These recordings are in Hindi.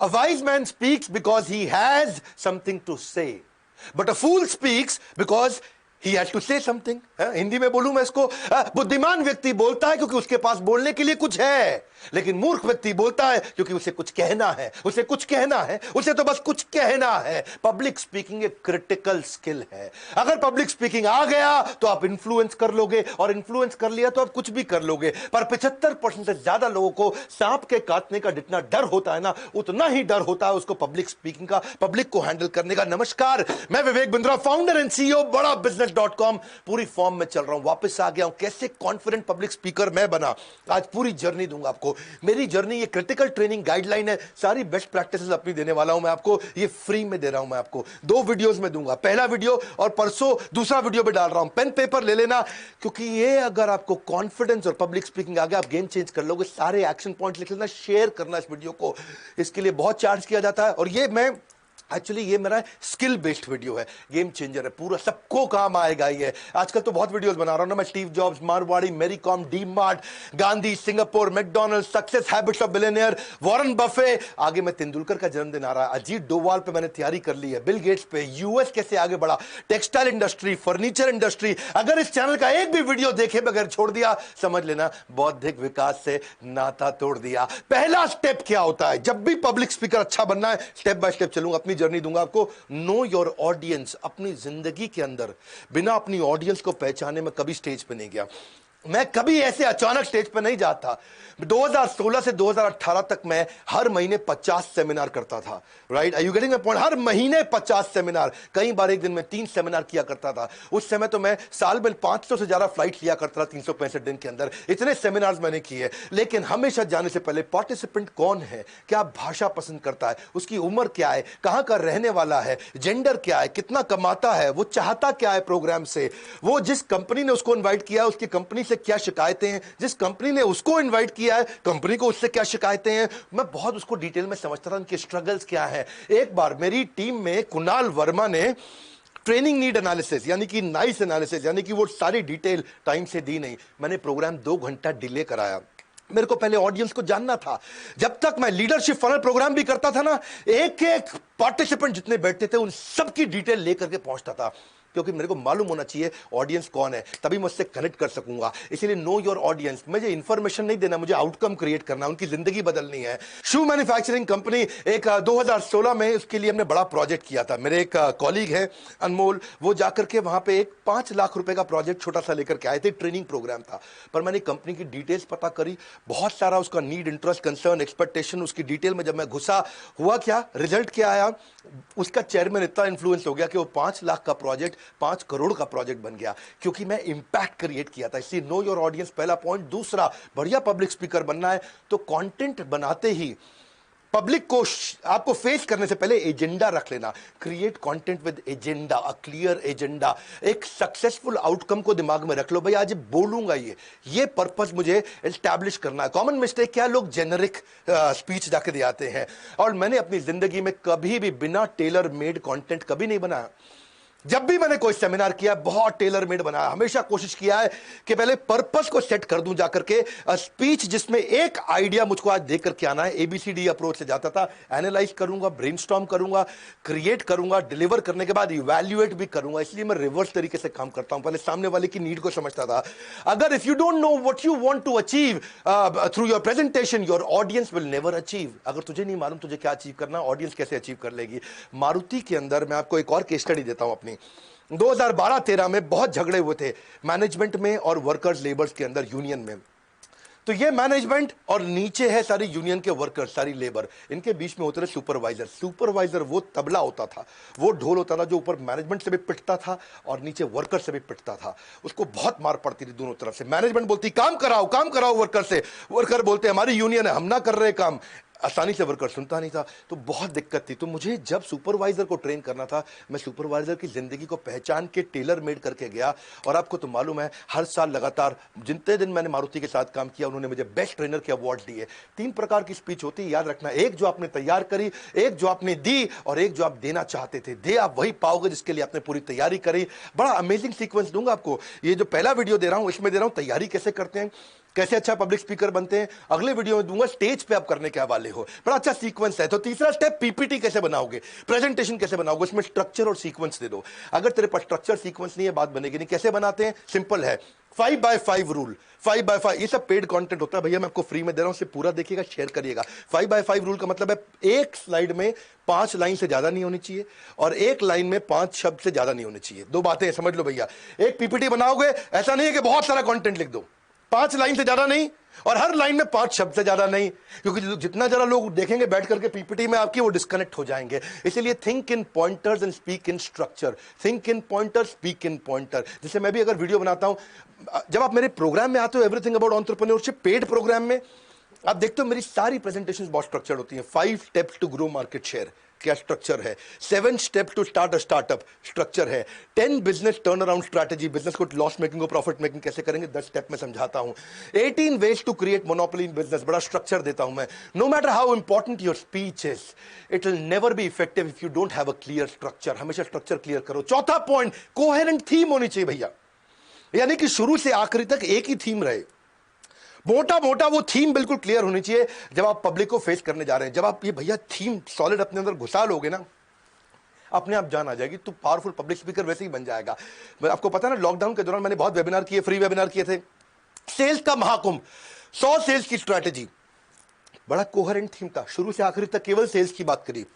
A wise man speaks because he has something to say, but a fool speaks because he has to say something. Hindi में बोलूं मैं इसको, बुद्धिमान व्यक्ति बोलता है क्योंकि उसके पास बोलने के लिए कुछ है, लेकिन मूर्ख व्यक्ति बोलता है क्योंकि उसे कुछ कहना है, उसे कुछ कहना है, उसे तो बस कुछ कहना है। पब्लिक स्पीकिंग एक क्रिटिकल स्किल है। अगर पब्लिक स्पीकिंग आ गया तो आप इन्फ्लुएंस कर लोगे, और इन्फ्लुएंस कर लिया तो आप कुछ भी कर लोगे। पर 75% से ज्यादा लोगों को सांप के काटने का जितना डर होता है ना, उतना ही डर होता है उसको पब्लिक स्पीकिंग का, पब्लिक को हैंडल करने का। नमस्कार, मैं Vivek Bindra, founder and CEO बड़ा बिजनेस.com, पूरी फॉर्म में चल रहा हूं, वापस आ गया हूं। कैसे कॉन्फिडेंट पब्लिक स्पीकर मैं बना, आज पूरी जर्नी दूंगा आपको। मेरी जर्नी ये क्रिटिकल ट्रेनिंग गाइडलाइन है, सारी बेस्ट प्रैक्टिसेस अपनी देने वाला हूं मैं आपको, ये फ्री में दे रहा हूं मैं आपको। 2 वीडियोस में दूंगा, पहला वीडियो और परसों दूसरा वीडियो में डाल रहा हूं। पेन पेपर ले लेना, क्योंकि ये अगर आपको कॉन्फिडेंस और पब्लिक स्पीकिंग आ गया, आप गेम चेंज कर लोगे। सारे एक्शन पॉइंट लिख लेना, शेयर करना इस वीडियो को, इसके लिए बहुत चार्ज किया जाता है। और ये मैं एक्चुअली ये मेरा स्किल बेस्ड वीडियो है, गेम चेंजर है पूरा, सबको काम आएगा ये। आजकल तो बहुत वीडियोस बना रहा हूं ना मैं, Steve Jobs, Marwari, Mary Kom, D Mart, Gandhi, Singapore, McDonald, success habits of billionaire, Warren Buffett, आगे मैं तेंदुलकर का जन्मदिन आ रहा है, अजीत डोवाल पे मैंने तैयारी कर ली है, बिल गेट्स पे, यूएस कैसे आगे बढ़ा, टेक्सटाइल इंडस्ट्री, फर्नीचर इंडस्ट्री। अगर इस चैनल का एक भी वीडियो देखे बगैर छोड़ दिया, समझ लेना बौद्धिक विकास से नाता तोड़ दिया। पहला स्टेप क्या होता है जब भी पब्लिक स्पीकर अच्छा बनना है? स्टेप बाय स्टेप चलूंगा, अपनी जर्नी दूंगा आपको। Know your audience. अपनी जिंदगी के अंदर बिना अपनी ऑडियंस को पहचाने मैं कभी स्टेज पे नहीं गया। मैं कभी ऐसे अचानक स्टेज पे नहीं जाता। 2016 से 2018 तक मैं हर महीने 50 सेमिनार करता था। Right, are you getting my point? हर महीने 50 सेमिनार, कई बार एक दिन में 3 सेमिनार किया करता था। उस समय तो मैं साल में 500 से ज्यादा फ्लाइट लिया करता था 365 दिन के अंदर। इतने सेमिनार्स मैंने किए, लेकिन हमेशा जाने से पहले पार्टिसिपेंट कौन है, क्या भाषा पसंद करता है, उसकी उम्र क्या है, कहां का रहने वाला है, जेंडर क्या है, कितना कमाता है, वो चाहता क्या है प्रोग्राम से, वो जिस कंपनी ने उसको इन्वाइट किया है उसकी कंपनी से क्या शिकायतें हैं, जिस कंपनी ने उसको इनवाइट किया है कंपनी को उससे क्या शिकायतें हैं, मैं बहुत उसको डिटेल में समझता था, उनके स्ट्रगल्स क्या है। एक बार मेरी टीम में कुणाल वर्मा ने ट्रेनिंग नीड एनालिसिस यानी कि नाइस एनालिसिस यानी कि वो सारी डिटेल टाइम से दी नहीं, मैंने प्रोग्राम 2 घंटा डिले कराया। मेरे को पहले ऑडियंस को जानना था। जब तक मैं लीडरशिप फनल प्रोग्राम भी करता था ना, एक एक पार्टिसिपेंट जितने बैठते थे उन सबकी डिटेल लेकर के पहुंचता था, क्योंकि मेरे को मालूम होना चाहिए ऑडियंस कौन है, तभी मैं उससे कनेक्ट कर सकूंगा। इसीलिए नो योर ऑडियंस। मुझे इंफॉर्मेशन नहीं देना, मुझे आउटकम क्रिएट करना, उनकी जिंदगी बदलनी है। शू मैन्युफैक्चरिंग कंपनी एक 2016 में उसके लिए हमने बड़ा प्रोजेक्ट किया था। मेरे एक कॉलीग है अनमोल, वो जाकर के वहां पे एक 5 लाख रुपए का प्रोजेक्ट छोटा सा लेकर के आए थे, ट्रेनिंग प्रोग्राम था। पर मैंने कंपनी की डिटेल्स पता करी, बहुत सारा उसका नीड, इंटरेस्ट, कंसर्न, एक्सपेक्टेशन, उसकी डिटेल में जब मैं घुसा, हुआ क्या, रिजल्ट क्या आया, उसका चेयरमैन इतना इन्फ्लुएंस हो गया कि वो 5 लाख का प्रोजेक्ट 5 करोड़ का प्रोजेक्ट बन गया, क्योंकि मैं इंपैक्ट क्रिएट किया था। इसलिए नो योर ऑडियंस पहला पॉइंट। दूसरा, बढ़िया पब्लिक स्पीकर बनना है तो कंटेंट बनाते ही पब्लिक को आपको फेस करने से पहले एजेंडा रख लेना। Create content with agenda, a clear agenda, एक सक्सेसफुल आउटकम को दिमाग में रख लो। भाई आज बोलूंगा, ये पर्पस मुझे एस्टैब्लिश करना है। कॉमन मिस्टेक क्या, लोग जेनरिक स्पीच जाके दे आते हैं, और मैंने अपनी जिंदगी में कभी भी बिना टेलर मेड कंटेंट कभी नहीं बनाया। जब भी मैंने कोई सेमिनार किया, बहुत टेलर मेड बनाया। हमेशा कोशिश किया है कि पहले पर्पस को सेट कर दूं जाकर के, स्पीच जिसमें एक आइडिया मुझको आज देख करके आना है। ABCD अप्रोच से जाता था, एनालाइज करूंगा, ब्रेनस्टॉर्म करूंगा, क्रिएट करूंगा, डिलीवर करने के बाद इवैल्यूएट भी करूंगा। इसलिए मैं रिवर्स तरीके से काम करता हूं, पहले सामने वाले की नीड को समझता था। अगर if you don't know what you want to achieve through your presentation, your audience will never achieve. अगर तुझे नहीं मालूम तुझे क्या अचीव करना, ऑडियंस कैसे अचीव कर लेगी। मारुति के अंदर मैं आपको एक और केस स्टडी देता हूं अपनी। 2012-13 में बहुत झगड़े हुए थे मैनेजमेंट में और वर्कर्स लेबर्स के अंदर, यूनियन में। तो ये मैनेजमेंट और नीचे है सारी यूनियन के वर्कर्स, सारी लेबर, इनके बीच में होते थे सुपरवाइजर। सुपरवाइजर वो तबला होता था, वो ढोल होता था जो ऊपर मैनेजमेंट से भी पिटता था और नीचे वर्कर से भी पिटता था। उसको बहुत मार पड़ती थी दोनों तरफ से। मैनेजमेंट बोलती काम कराओ वर्कर से, वर्कर बोलते हमारी यूनियन है, हम ना कर रहे काम। आसानी से वर्कर सुनता नहीं था, तो बहुत दिक्कत थी। तो मुझे जब सुपरवाइजर को ट्रेन करना था, मैं सुपरवाइजर की जिंदगी को पहचान के टेलर मेड करके गया। और आपको तो मालूम है, हर साल लगातार जितने दिन मैंने मारुति के साथ काम किया, उन्होंने मुझे बेस्ट ट्रेनर के अवार्ड दिए। 3 प्रकार की स्पीच होती है, याद रखना। एक जो आपने तैयार करी, एक जो आपने दी, और एक जो आप देना चाहते थे। दे आप वही पाओगे जिसके लिए आपने पूरी तैयारी करी। बड़ा अमेजिंग सीक्वेंस दूंगा आपको। ये जो पहला वीडियो दे रहा हूं, इसमें दे रहा हूं तैयारी कैसे करते हैं। कैसे अच्छा पब्लिक स्पीकर बनते हैं अगले वीडियो में दूंगा। स्टेज पे आप करने क्या वाले हो, बड़ा अच्छा सीक्वेंस है। तो तीसरा स्टेप, पीपीटी कैसे बनाओगे, प्रेजेंटेशन कैसे बनाओगे, उसमें स्ट्रक्चर और सीक्वेंस दे दो। अगर तेरे पास स्ट्रक्चर सीक्वेंस नहीं है, बात बनेगी नहीं। कैसे बनाते हैं, सिंपल है, 5x5 रूल। 5x5 ये सब पेड कंटेंट होता है भैया, मैं आपको फ्री में दे रहा हूं, उसे पूरा देखिएगा, शेयर करिएगा। 5x5 रूल का मतलब है एक स्लाइड में 5 लाइन से ज्यादा नहीं होनी चाहिए और एक लाइन में 5 शब्द से ज्यादा नहीं होनी चाहिए। दो बातें समझ लो भैया। एक पीपीटी बनाओगे, ऐसा नहीं है कि बहुत सारा कंटेंट लिख दो, 5 लाइन से ज्यादा नहीं और हर लाइन में 5 शब्द से ज्यादा नहीं, क्योंकि जितना ज्यादा लोग देखेंगे बैठ करके पीपीटी में आपकी, वो डिस्कनेक्ट हो जाएंगे। इसलिए think in pointers and speak in structure. Think in pointer, speak in pointer. जैसे मैं भी अगर वीडियो बनाता हूं, जब आप मेरे प्रोग्राम में आते हो everything about entrepreneurship paid programme में, आप देखते हो मेरी सारी प्रेजेंटेशंस बहुत स्ट्रक्चर्ड होती हैं। 5 steps to grow market share, क्या स्ट्रक्चर है। 7 step to start a startup, structure है। 10 business turn around strategy, business को लॉस मेकिंग को प्रॉफिट मेकिंग कैसे करेंगे, 10 स्टेप में समझाता हूं। 18 ways to create monopoly in business, बड़ा स्ट्रक्चर देता हूं मैं। No matter how important your speech is, it will never be effective if you don't have a clear structure. हमेशा स्ट्रक्चर क्लियर करो। चौथा पॉइंट, कोहेरेंट थीम होनी चाहिए भैया, यानी कि शुरू से आखिरी तक एक ही थीम रहे। मोटा मोटा वो थीम बिल्कुल क्लियर होनी चाहिए जब आप पब्लिक को फेस करने जा रहे हैं। जब आप ये भैया थीम सॉलिड अपने अंदर घुसा लोगे ना, अपने आप जान आ जाएगी, तो पावरफुल पब्लिक स्पीकर वैसे ही बन जाएगा। आपको पता है ना, लॉकडाउन के दौरान मैंने बहुत वेबिनार किए, फ्री वेबिनार किए थे। सेल्स का महाकुंभ, 100 सेल्स की स्ट्रैटेजी, बड़ा कोहेरेंट थीम था, शुरू से आखिर तक केवल सेल्स की बात करी,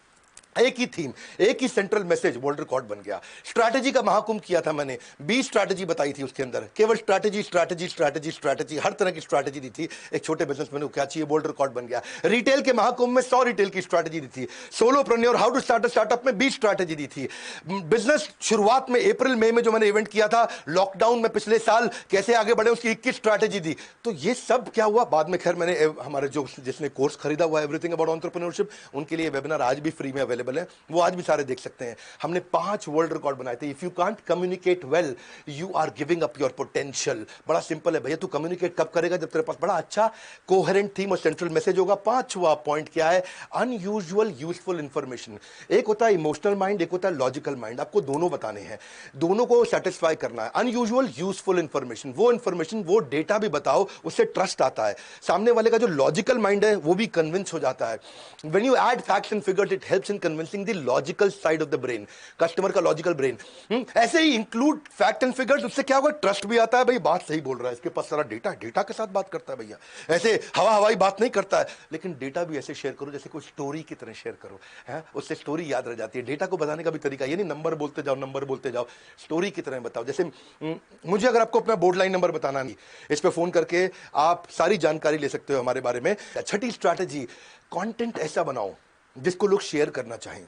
एक ही थीम, एक ही सेंट्रल मैसेज, वर्ल्ड रिकॉर्ड बन गया। स्ट्रैटेजी का महाकुंभ किया था मैंने, 20 स्ट्रैटेजी बताई थी उसके अंदर, केवल स्ट्रैटेजी स्ट्रैटेजी स्ट्रैटेजी स्ट्रैटेजी, हर तरह की स्ट्रैटेजी दी थी। एक छोटे बिजनेसमैन को क्या चाहिए, वर्ल्ड रिकॉर्ड बन गया। रिटेल के महाकुंभ में 100 रिटेल की स्ट्रैटेजी दी थी। Solopreneur, how to start a startup में 20 स्ट्रैटेजी दी थी। बिजनेस शुरुआत में अप्रैल मई में जो मैंने इवेंट किया था, लॉकडाउन में पिछले साल कैसे आगे बढ़े, उसकी 21 स्ट्रैटेजी दी। तो ये सब क्या हुआ बाद में, खैर मैंने हमारे जो जिसने कोर्स खरीदा हुआ एवरीथिंग अबाउट एंटरप्रेन्योरशिप, उनके लिए वेबिनार आज भी फ्री में अवेलेबल है, वो आज भी सारे देख सकते हैं। हमने 5 वर्ल्ड रिकॉर्ड बनाए थे। If you can't communicate well, you are giving up your potential. बड़ा सिंपल है भैया, तू कम्युनिकेट कब करेगा, जब तेरे पास बड़ा अच्छा कोहेरेंट थीम और सेंट्रल मैसेज होगा। 5वां पॉइंट क्या है, अनयूजुअल यूजफुल इंफॉर्मेशन। एक होता है इमोशनल माइंड, एक होता है लॉजिकल माइंड, आपको दोनों बताने हैं, दोनों को सेटिस्फाई करना है। अनयूजुअल यूजफुल इंफॉर्मेशन, वो इंफॉर्मेशन, वो डेटा भी बताओ, उससे ट्रस्ट आता है। सामने वाले का जो लॉजिकल माइंड है वो भी कन्विंस हो जाता है। When you add facts and figures, it helps in convincing the logical side of the brain, customer का लॉजिकल ब्रेन। ऐसे ही इंक्लूड फैक्ट एंड फिगर्स, उससे क्या होगा, ट्रस्ट भी आता है, भाई बात सही बोल रहा है, इसके पास सारा डेटा, डेटा के साथ बात करता है भैया, ऐसे हवा हवाई बात नहीं करता है। लेकिन डेटा भी ऐसे शेयर करो जैसे कोई स्टोरी की तरह शेयर करो, है उससे स्टोरी याद रह जाती है। डेटा को बताने का भी तरीका ये नहीं नंबर बोलते जाओ, नंबर बोलते जाओ, स्टोरी की तरह बताओ। जैसे मुझे अगर आपको अपना बोर्ड लाइन नंबर बताना नहीं, इस पे फोन करके आप सारी जानकारी ले सकते हो हमारे बारे में। छठी स्ट्रैटेजी, कंटेंट ऐसा बनाओ जिसको लोग शेयर करना चाहें।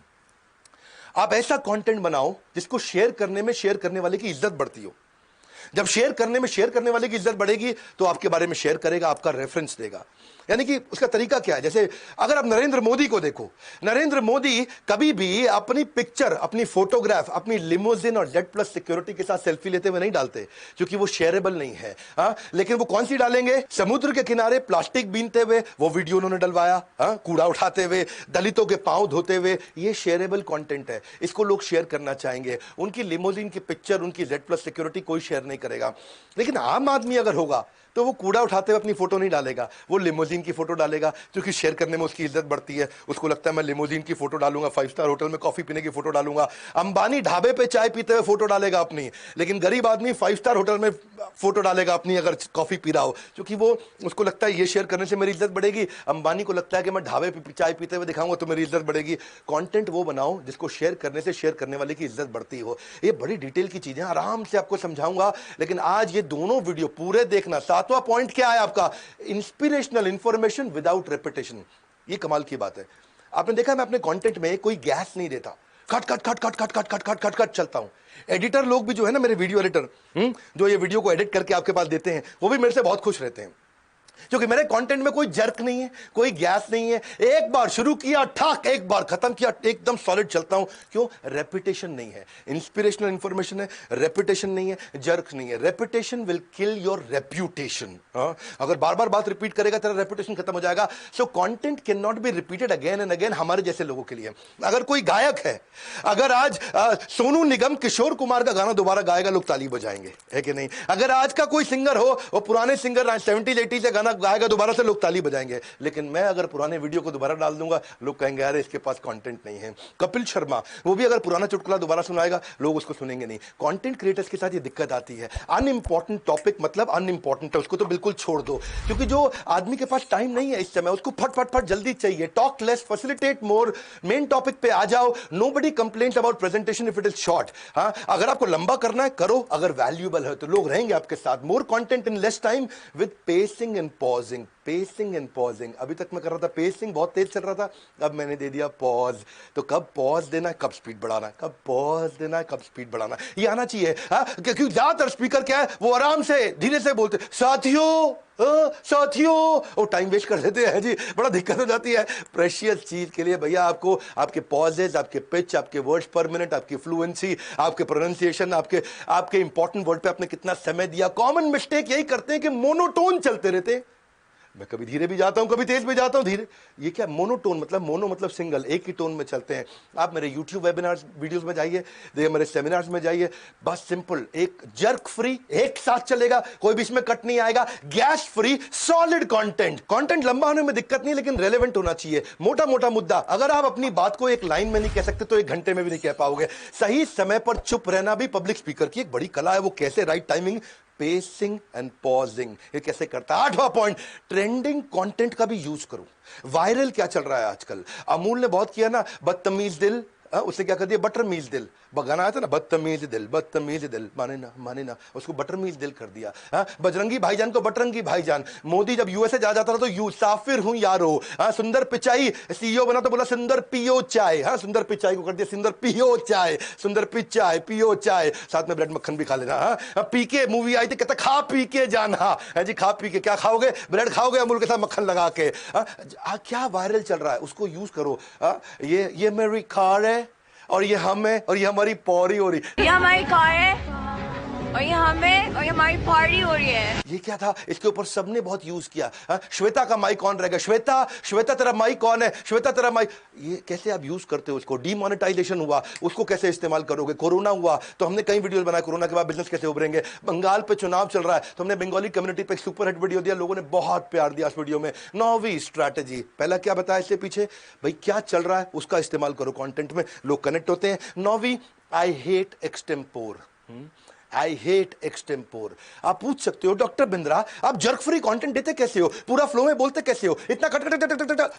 आप ऐसा कंटेंट बनाओ जिसको शेयर करने में शेयर करने वाले की इज्जत बढ़ती हो। जब शेयर करने में शेयर करने वाले की इज्जत बढ़ेगी तो आपके बारे में शेयर करेगा, आपका रेफरेंस देगा। यानी कि उसका तरीका क्या है, जैसे अगर आप नरेंद्र मोदी को देखो, नरेंद्र मोदी कभी भी अपनी पिक्चर, अपनी फोटोग्राफ, अपनी लिमोजिन और Z+ सिक्योरिटी के साथ सेल्फी लेते हुए नहीं डालते, क्योंकि वो शेयरेबल नहीं है। लेकिन वो कौन सी डालेंगे, समुद्र के किनारे प्लास्टिक बीनते हुए वो वीडियो उन्होंने डलवाया, कूड़ा उठाते हुए, दलितों के पांव धोते हुए, ये शेयरेबल कंटेंट है, इसको लोग शेयर करना चाहेंगे। उनकी लिमोजिन की पिक्चर, उनकी Z+ सिक्योरिटी कोई शेयर नहीं करेगा। लेकिन आम आदमी अगर होगा तो वो कूड़ा उठाते हुए अपनी फोटो नहीं डालेगा, वो लिमोजिन की फोटो डालेगा, क्योंकि शेयर करने में उसकी इज्जत बढ़ती है। उसको लगता है मैं लिमोजिन की फोटो डालूंगा, 5 स्टार होटल में कॉफी पीने की फोटो डालूंगा। अंबानी ढाबे पे चाय पीते हुए फोटो डालेगा अपनी, लेकिन गरीब आदमी 5 स्टार होटल में फोटो डालेगा अपनी अगर कॉफी पी रहा हो, क्योंकि वो उसको लगता है ये शेयर करने से मेरी इज्जत बढ़ेगी। अंबानी को लगता है कि मैं ढाबे पे चाय पीते हुए दिखाऊंगा तो मेरी इज्जत बढ़ेगी। कंटेंट वो बनाओ जिसको शेयर करने से शेयर करने वाले की इज्जत बढ़ती हो। ये बड़ी डिटेल की चीजें आराम से आपको समझाऊंगा, लेकिन आज ये दोनों वीडियो पूरे देखना। 7वां पॉइंट क्या है आपका, इंस्पिरेशनल इंफॉर्मेशन विदाउट रेपिटेशन। ये कमाल की बात है। आपने देखा मैं अपने कंटेंट में कोई गैस नहीं देता, cut cut cut cut cut cut cut cut cut cut चलता हूं। एडिटर लोग भी जो है ना, मेरे वीडियो एडिटर जो ये वीडियो को एडिट करके आपके पास देते हैं, वो भी मेरे से बहुत खुश रहते हैं। क्योंकि मेरे कंटेंट में कोई जर्क नहीं है, कोई गैस नहीं है। एक बार शुरू किया ठाक, एक बार खत्म किया, एकदम सॉलिड चलता हूं। क्यों? रेपिटेशन नहीं है। इंस्पिरेशनल इंफॉर्मेशन है, रेपिटेशन नहीं है, जर्क नहीं है। Repetition will kill your reputation. अगर बार बार बात रिपीट करेगा तेरा रेपुटेशन खत्म हो जाएगा। So content can not be repeated again and again, हमारे जैसे लोगों के लिए। अगर कोई गायक है, अगर आज सोनू निगम किशोर कुमार का गाना दोबारा गाएगा, लोग ताली बजाएंगे, है कि नहीं? अगर आज का कोई सिंगर हो, वो पुराने सिंगर 70s 80s से गाना गाएगा दोबारा से, लोग ताली बजाएंगे। लेकिन मैं अगर पुराने वीडियो को दोबारा डाल दूंगा, लोग कहेंगे यार इसके पास कंटेंट नहीं है। कपिल शर्मा, वो भी अगर पुराना चुटकुला दोबारा सुनाएगा, लोग उसको सुनेंगे नहीं। कंटेंट क्रिएटर्स के साथ ये दिक्कत आती है। अनइंपॉर्टेंट टॉपिक मतलब अनइंपॉर्टेंट है, उसको तो बिल्कुल छोड़ दो। क्योंकि जो आदमी के पास टाइम नहीं है इस समय, उसको फट फट फट जल्दी चाहिए। Talk less, facilitate more, main topic पे आ जाओ। Nobody complains about presentation if it is short. हाँ, अगर आपको लंबा करना है करो, अगर वैल्यूएबल है तो लोग रहेंगे आपके साथ। More content in less time with pacing and pausing. Pacing and pausing, अभी तक मैं कर रहा था पेसिंग, बहुत तेज चल रहा था, अब मैंने दे दिया पॉज। तो कब पॉज देना है, कब स्पीड बढ़ाना है, कब पॉज देना है, कब स्पीड बढ़ाना है, ये आना चाहिए। क्योंकि ज्यादातर स्पीकर क्या है, वो आराम से धीरे से बोलते, साथियों साथियों, वो टाइम वेस्ट कर देते हैं जी, बड़ा दिक्कत हो जाती है। प्रेशियस चीज के लिए भैया आपको आपके पॉजेज, आपके पिच, आपके वर्ड्स पर मिनट, आपकी फ्लुएंसी, आपके प्रोनाउंसिएशन, आपके इंपॉर्टेंट वर्ड पे आपने कितना समय दिया। कॉमन मिस्टेक यही करते हैं कि मोनोटोन चलते रहते हैं। मैं कभी धीरे भी जाता हूं, कभी तेज भी जाता हूं। धीरे, ये क्या मोनोटोन मतलब? मोनो मतलब सिंगल, एक ही टोन में चलते हैं। आप मेरे YouTube वेबिनार्स वीडियोस में जाइए, देखिए मेरे सेमिनार्स में जाइए, बस सिंपल, एक जर्क फ्री, एक साथ चलेगा, कोई भी इसमें कट नहीं आएगा, gas free, solid content. Content लंबा होने में दिक्कत नहीं, लेकिन रेलेवेंट होना चाहिए। मोटा मोटा मुद्दा, अगर आप अपनी बात को एक लाइन में नहीं कह सकते तो एक घंटे में भी नहीं कह पाओगे। सही समय पर चुप रहना भी पब्लिक स्पीकर की एक बड़ी कला है। वो कैसे? Right timing, pacing and pausing. ये कैसे करता है? 8वां पॉइंट, ट्रेंडिंग कंटेंट का भी यूज करो। वायरल क्या चल रहा है आजकल? अमूल ने बहुत किया ना, बदतमीज दिल, उसने क्या कर दिया, बटरमीज दिल। गाना आया था ना, बदतमीज दिल, बदतमीज दिल, माने ना, उसको बटरमीज दिल कर दिया। बजरंगी भाईजान को बटरंगी भाईजान। मोदी जब यूएसए जा जाता था तो यू साफिर हूं यारो। सुंदर पिचाई सीईओ बना तो बोला सुंदर पियो चाय। सुंदर पिचाई को कर दिया सुंदर पियो चाय, सुंदर पिचाई पियो चाय, साथ में ब्रेड मक्खन भी खा लेना। पीके मूवी आई थी, कहता खा पी के जाना है जी, खा पी के। क्या खाओगे? ब्रेड खाओगे अमूल के साथ मक्खन लगा के। क्या वायरल चल रहा है, उसको यूज करो। ये मेरी कार है, और ये हम है, और ये हमारी पौरी हो रही, ये हमारी कार है, और ये हमें, और ये हमारी पार्टी हो रही है। ये क्या था? इसके ऊपर सबने बहुत यूज किया। श्वेता का माइक ऑन रहेगा, श्वेता श्वेता तेरा माइक ऑन है, श्वेता तेरा माइक। ये कैसे आप यूज करते हो इसको? डीमोनेटाइजेशन हुआ, उसको कैसे इस्तेमाल करोगे? कोरोना हुआ तो हमने कई वीडियोस बनाए, कोरोना के बाद बिजनेस कैसे उभरेंगे। बंगाल पे चुनाव चल रहा है तो हमने बंगाली कम्युनिटी पे एक सुपर हिट वीडियो दिया, लोगों ने बहुत प्यार दिया उस वीडियो में। 9वीं स्ट्रैटेजी, पहला क्या बताया इससे पीछे? भाई क्या चल रहा है उसका इस्तेमाल करो कंटेंट में, लोग कनेक्ट होते हैं। 9वीं, I hate extempore. I hate extempore. आप पूछ सकते हो डॉक्टर बिंद्रा आप जर्क फ्री कंटेंट देते कैसे हो, पूरा फ्लो में बोलते कैसे हो, इतना cut cut cut cut cut,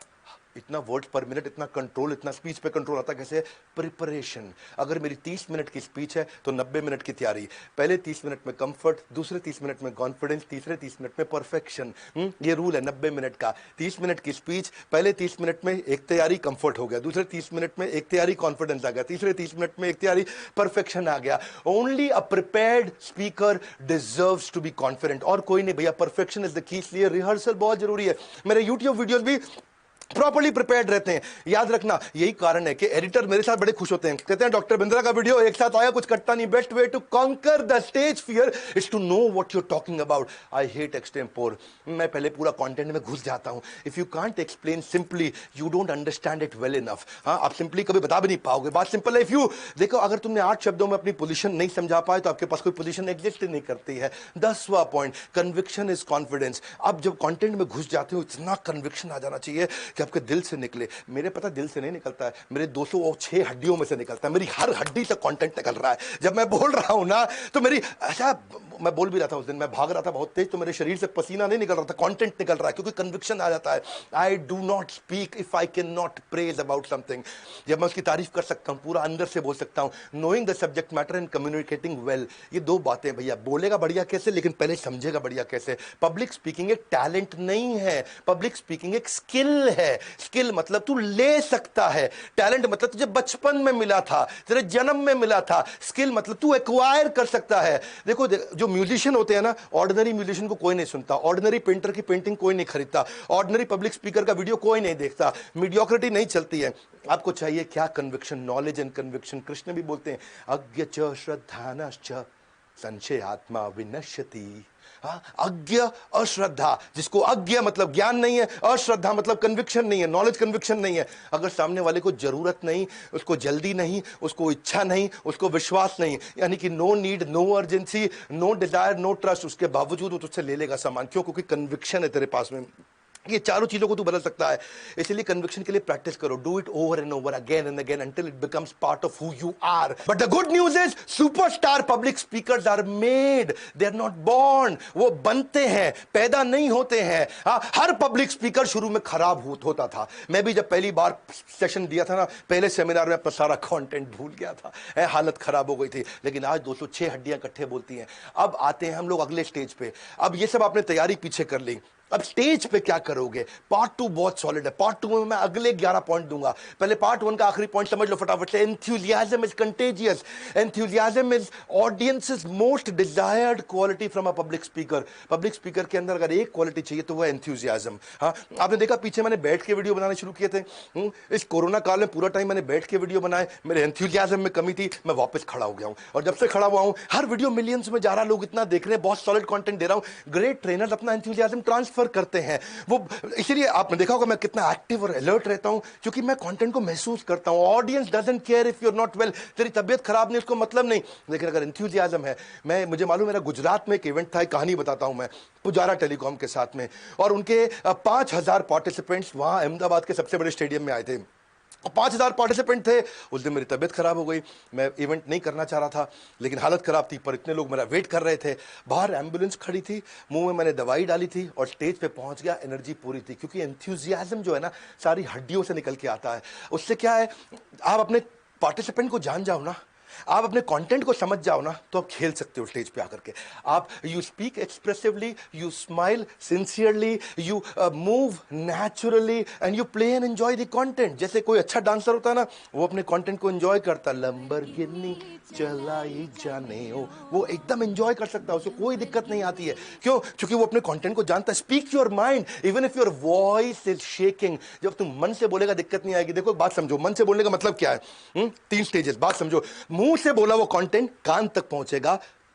इतना वर्ड पर मिनट, इतना कंट्रोल, इतना स्पीच पे कंट्रोल आता कैसे? प्रिपरेशन। अगर मेरी 30 मिनट की स्पीच है तो 90 मिनट की तैयारी। पहले 30 मिनट में कंफर्ट, दूसरे 30 मिनट में कॉन्फिडेंस, तीसरे 30 मिनट में परफेक्शन। ये रूल है 90 मिनट का। 30 मिनट की स्पीच, पहले 30 मिनट में एक तैयारी कंफर्ट हो गया, दूसरे 30 मिनट में एक तैयारी कॉन्फिडेंस आ गया, तीसरे 30 मिनट में एक तैयारी परफेक्शन आ गया। Only a prepared speaker deserves to be confident, और कोई नहीं भैया। परफेक्शन इज द की, इसलिए रिहर्सल बहुत जरूरी है। मेरे यूट्यूब वीडियोस भी प्रॉपर्ली प्रिपेयर्ड रहते हैं। याद रखना, यही कारण है कि एडिटर मेरे साथ बड़े खुश होते हैं, कहते हैं डॉक्टर बिंद्रा का वीडियो एक साथ आया, कुछ कटता नहीं। Best way to conquer the stage fear is to know what you are talking about. I hate extempore. मैं पहले पूरा कंटेंट में घुस जाता हूं। If you can't explain simply, you don't understand it well enough. आप सिंपली कभी बता भी नहीं पाओगे। बात सिंपल है। इफ यू देखो, अगर तुमने 8 शब्दों में अपनी पोजीशन नहीं समझा पाए तो आपके पास कोई पोजीशन एग्जिस्ट नहीं करती है। 10वां पॉइंट, कन्विक्शन इज कॉन्फिडेंस। आप जब कंटेंट में घुस जाते हो, इतना कन्विक्शन आ जाना चाहिए कि आपके दिल से निकले। मेरे पता दिल से नहीं निकलता है, मेरे 206 हड्डियों में से निकलता है। मेरी हर हड्डी से कंटेंट निकल रहा है। जब मैं बोल रहा हूं ना तो मेरी, अच्छा मैं बोल भी रहा था उस दिन, मैं भाग रहा था बहुत तेज, तो मेरे शरीर से पसीना नहीं निकल रहा था, कंटेंट निकल रहा है, क्योंकि कन्विक्शन आ जाता है। I do not speak if I can not praise about something. जब मैं उसकी तारीफ कर सकता हूं, पूरा अंदर से बोल सकता हूं। Knowing the subject matter and communicating well, ये 2 बातें भैया। बोलेगा बढ़िया कैसे, लेकिन पहले समझेगा बढ़िया कैसे। पब्लिक स्पीकिंग एक टैलेंट नहीं है, पब्लिक स्पीकिंग एक स्किल है। स्किल मतलब तू ले सकता है, टैलेंट मतलब तुझे बचपन में मिला था, तेरे जन्म में मिला था। स्किल मतलब तू एक्वायर कर सकता है। देखो जो म्यूजिशियन होते हैं ना, ऑर्डिनरी म्यूजिशियन को कोई नहीं सुनता, ऑर्डिनरी पेंटर की पेंटिंग कोई नहीं खरीदता, ऑर्डिनरी पब्लिक स्पीकर का वीडियो कोई नहीं देखता, मीडियोक्रिटी नहीं चलती है। आपको चाहिए क्या? Conviction, knowledge and conviction. Krishna भी बोलते हैं अज्ञ च श्रद्धानश्च संशय आत्मा विनश्यति। अज्ञ अश्रद्धा, जिसको अज्ञ मतलब ज्ञान नहीं है, अश्रद्धा मतलब कन्विक्शन नहीं है, नॉलेज कन्विक्शन नहीं है। अगर सामने वाले को जरूरत नहीं, उसको जल्दी नहीं, उसको इच्छा नहीं, उसको विश्वास नहीं, यानी कि no need, no urgency, no desire, no trust, उसके बावजूद वो तुझसे ले लेगा सामान। क्यों? क्योंकि कन्विक्शन है तेरे पास में। ये चारों चीजों को तू बदल सकता है। इसलिए कन्विक्शन के लिए प्रैक्टिस करो। Do it over and over, again and again, until it becomes part of who you are. But the good news is superstar public speakers are made, they are not born. वो बनते हैं, पैदा नहीं होते हैं। हर पब्लिक स्पीकर शुरू में खराब होता था। मैं भी जब पहली बार सेशन दिया था ना, पहले सेमिनार में अपना सारा कंटेंट भूल गया था, हालत खराब हो गई थी। लेकिन आज 206 हड्डियां इकट्ठे बोलती हैं। अब आते हैं हम लोग अगले स्टेज पे। अब ये सब आपने तैयारी पीछे कर ली, अब स्टेज पे क्या करोगे? पार्ट 2 बहुत सॉलिड है। पार्ट 2 में मैं अगले 11 पॉइंट दूंगा। पहले पार्ट 1 का आखिरी पॉइंट समझ लो फटाफट से। Enthusiasm is contagious. Enthusiasm is audiences most desired quality from a public speaker. Public speaker के अंदर अगर एक क्वालिटी चाहिए तो वो एंथुसियाज्म। हाँ, आपने देखा पीछे मैंने बैठ के वीडियो बनाने शुरू किए थे। इस कोरोना काल में पूरा टाइम मैंने बैठ के वीडियो बनाए। मेरे एंथुसियाज्म में कमी थी, मैं वापस खड़ा हो गया हूं। और जब से खड़ा हुआ हूं, हर वीडियो मिलियंस में जा रहा, लोग इतना देख रहे हैं, बहुत सॉलिड कंटेंट दे रहा हूं। ग्रेट ट्रेनर्स अपना एंथुसियाज्म ट्रांसफर करते हैं। वो इसीलिए आपने देखा होगा मैं कितना एक्टिव और अलर्ट रहता हूं, क्योंकि मैं कंटेंट को महसूस करता हूं। Audience doesn't care if you are not well. तेरी तबीयत खराब नहीं, उसको मतलब नहीं। लेकिन अगर एंथुसियाज्म है, मुझे मालूम, मेरा गुजरात में एक इवेंट था, एक कहानी बताता हूं मैं, पुजारा टेलीकॉम के साथ में, और उनके 5000 पार्टिसिपेंट्स वहां अहमदाबाद के सबसे बड़े स्टेडियम में आए थे। 5000 पार्टिसिपेंट थे। उस दिन मेरी तबीयत खराब हो गई, मैं इवेंट नहीं करना चाह रहा था, लेकिन हालत खराब थी, पर इतने लोग मेरा वेट कर रहे थे। बाहर एम्बुलेंस खड़ी थी, मुंह में मैंने दवाई डाली थी और स्टेज पे पहुंच गया। एनर्जी पूरी थी, क्योंकि एंथुसियाज्म जो है ना, सारी हड्डियों से निकल के आता है। उससे क्या है, आप अपने पार्टिसिपेंट को जान जाओ ना, आप अपने कंटेंट को समझ जाओ ना, तो आप खेल सकते हो स्टेज पे आकर के। आप you speak expressively, you smile sincerely, you move naturally and you play and enjoy the content. जैसे कोई अच्छा डांसर होता है ना, वो अपने कंटेंट को एंजॉय करता, लंबरगिनी चलाई जाने हो, वो एकदम एंजॉय कर सकता है, उसको कोई दिक्कत नहीं आती है। क्यों? क्योंकि वो अपने कंटेंट को जानता है। Speak your mind even if your voice is shaking. जब तुम मन से बोलेगा दिक्कत नहीं आएगी। देखो बात समझो, मन से बोलने का मतलब क्या है? 3 स्टेजेस, बात समझो। मुंह से बोला वो कंटेंट कान तक पहुंचेगा,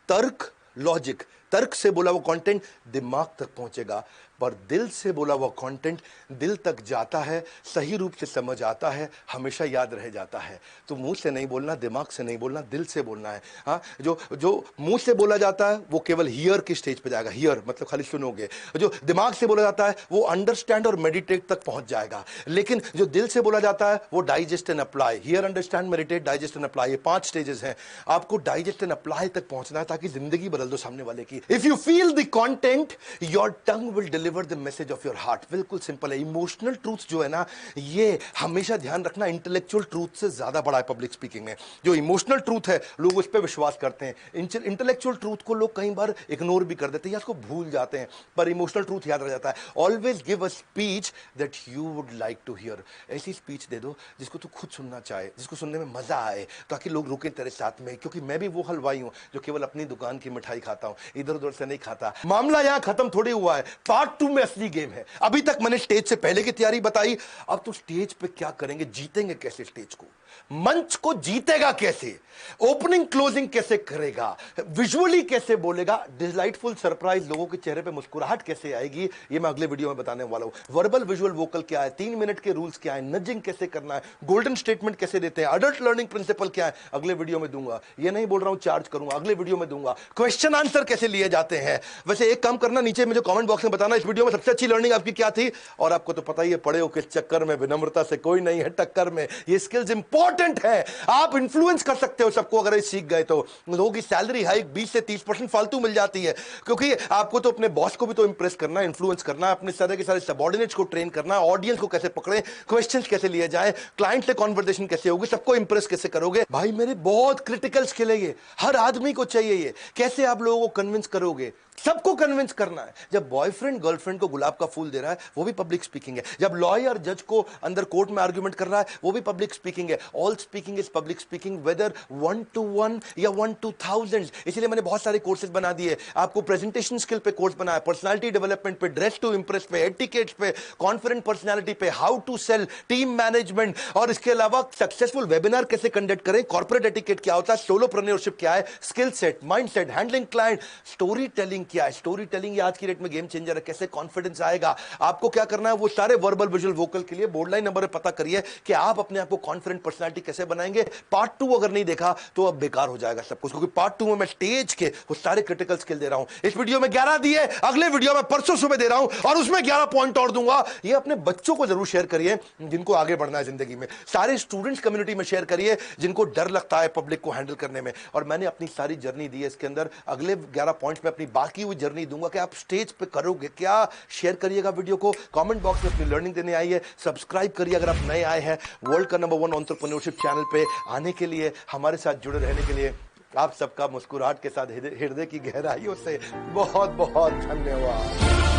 तर्क, लॉजिक। तर्क से बोला वो कंटेंट दिमाग तक पहुंचेगा, पर दिल से बोला वो कंटेंट दिल तक जाता है, सही रूप से समझ आता है, हमेशा याद रह जाता है। तो मुंह से नहीं बोलना, दिमाग से नहीं बोलना, दिल से बोलना है। हाँ, जो मुंह से बोला जाता है वो केवल हियर की स्टेज पे जाएगा। हियर मतलब खाली सुनोगे। जो दिमाग से बोला जाता है वो अंडरस्टैंड और मेडिटेट तक पहुंच जाएगा। लेकिन जो दिल से बोला जाता है वो digest and apply. Here, understand, meditate, digest and apply, ये 5 स्टेजेस हैं। आपको डाइजेस्ट एंड अप्लाई तक पहुंचना है, ताकि जिंदगी बदल दो सामने वाले की। If you feel the content, your tongue will deliver the message of your heart. बिल्कुल सिंपल है। इमोशनल ट्रूथ जो है ना, ये हमेशा ध्यान रखना, इंटेलेक्चुअल ट्रूथ से ज्यादा बड़ा है पब्लिक स्पीकिंग में। जो इमोशनल ट्रूथ है, लोग उस पर विश्वास करते हैं। इंटेलेक्चुअल ट्रूथ को लोग कई बार इग्नोर भी कर देते हैं या उसको भूल जाते हैं, पर इमोशनल ट्रूथ याद रह जाता है। Always give a speech that you would like to hear. ऐसी स्पीच दे दो जिसको तू खुद सुनना चाहे, जिसको सुनने में मजा आए, ताकि लोग रुके तेरे साथ में। क्योंकि मैं भी वो हलवाई हूं जो केवल अपनी दुकान की मिठाई खाता हूं, इधर उधर से नहीं खाता। मामला यहां खत्म थोड़ी हुआ है, पार्ट 2 में असली गेम है। अभी तक मैंने स्टेज से पहले की तैयारी बताई, अब तो स्टेज पे क्या करेंगे, जीतेंगे कैसे स्टेज को, मंच को जीतेगा कैसे, ओपनिंग क्लोजिंग कैसे करेगा, विजुअली कैसे बोलेगा, डिलाइटफुल सरप्राइज, लोगों के चेहरे पे मुस्कुराहट कैसे आएगी, ये मैं अगले वीडियो में बताने वाला हूं। वर्बल विजुअल वोकल क्या है, 3 मिनट के रूल्स क्या है, नजिंग कैसे करना है, गोल्डन स्टेटमेंट कैसे देते हैं, अडल्ट लर्निंग प्रिंसिपल क्या है, अगले वीडियो में दूंगा। ये नहीं बोल रहा हूं चार्ज करूंगा, अगले वीडियो में दूंगा। क्वेश्चन आंसर कैसे लिए जाते हैं। वैसे एक काम करना, नीचे मुझे कमेंट बॉक्स में बताना इस वीडियो में सबसे अच्छी लर्निंग आपकी क्या थी। और आपको तो पता ही है, पढ़े हो किस चक्कर में, विनम्रता से कोई नहीं है टक्कर में। ये स्किल्स इंपॉर्टेंट है, आप इन्फ्लुएंस कर सकते हो सबको अगर ये सीख गए तो। लोगों की सैलरी हाइक 20 से 30% फालतू मिल जाती है, क्योंकि आपको तो अपने बॉस को भी तो इंप्रेस करना है, इन्फ्लुएंस करना है, अपने सारे के सारे सबऑर्डिनेट्स को ट्रेन करना है, ऑडियंस को कैसे पकड़े, क्वेश्चंस कैसे लिए जाए, क्लाइंट से कॉन्वर्सेशन कैसे होगी, सबको इंप्रेस कैसे करोगे। भाई मेरे बहुत क्रिटिकल स्किल है ये, हर आदमी को चाहिए ये। कैसे आप लोगों को कन्विंस कन्विंस करोगे? सबको कन्विंस करना है। जब बॉयफ्रेंड गर्लफ्रेंड को गुलाब का फूल दे रहा है, वो भी पब्लिक स्पीकिंग है। जब लॉयर जज को अंदर कोर्ट में आर्ग्यूमेंट कर रहा है, वो भी पब्लिक स्पीकिंग है। All speaking is public speaking, whether 1 to 1 या 1 to 1000। इसलिए मैंने बहुत सारे कोर्सेज बना दिए आपको। प्रेजेंटेशन स्किल पे कोर्स बनाया, पर्सनालिटी डेवलपमेंट पे, ड्रेस टू इंप्रेस पे, एटिकेट्स पे, कॉन्फिडेंट पर्सनालिटी पे, how to sell, team management, और इसके अलावा सक्सेसफुल वेबिनार कैसे कंडक्ट करें, कॉर्पोरेट एटिकेट क्या होता है, सोलोप्रेन्योरशिप क्या है, skill set, mind set, handling client, story telling क्या है। स्टोरी टेलिंग आज की डेट में गेम चेंजर है। कैसे कॉन्फिडेंस आएगा, आपको क्या करना है, वो सारे वर्बल विजुअल वोकल के लिए बोर्ड लाइन नंबर पे पता करिए कि आप अपने आप को कॉन्फिडेंट पर्सनालिटी कैसे बनाएंगे। पार्ट 2 अगर नहीं देखा तो अब बेकार हो जाएगा सब कुछ, क्योंकि पार्ट 2 में मैं स्टेज के वो सारे क्रिटिकल स्किल दे रहा हूं। इस वीडियो में 11 दिए, अगले वीडियो में परसों सुबह दे रहा हूं और उसमें 11 पॉइंट और दूंगा। ये अपने बच्चों को जरूर शेयर करिए जिनको आगे बढ़ना है जिंदगी में। सारे स्टूडेंट्स कम्युनिटी में शेयर करिए जिनको डर लगता है पब्लिक को हैंडल करने में। और मैंने अपनी सारी जर्नी दी है इसके अंदर। अगले 11 पॉइंट्स में अपनी बाकी हुई जर्नी दूंगा कि आप स्टेज पे करोगे क्या। शेयर करिएगा वीडियो को, कमेंट बॉक्स में अपनी लर्निंग देने आइए, सब्सक्राइब करिए अगर आप नए आए हैं वर्ल्ड का नंबर 1 एंटरप्रेन्योरशिप चैनल पे आने के लिए, हमारे साथ जुड़े रहने के लिए। आप सबका मुस्कुराहट के साथ हृदय की गहराइयों से बहुत बहुत धन्यवाद।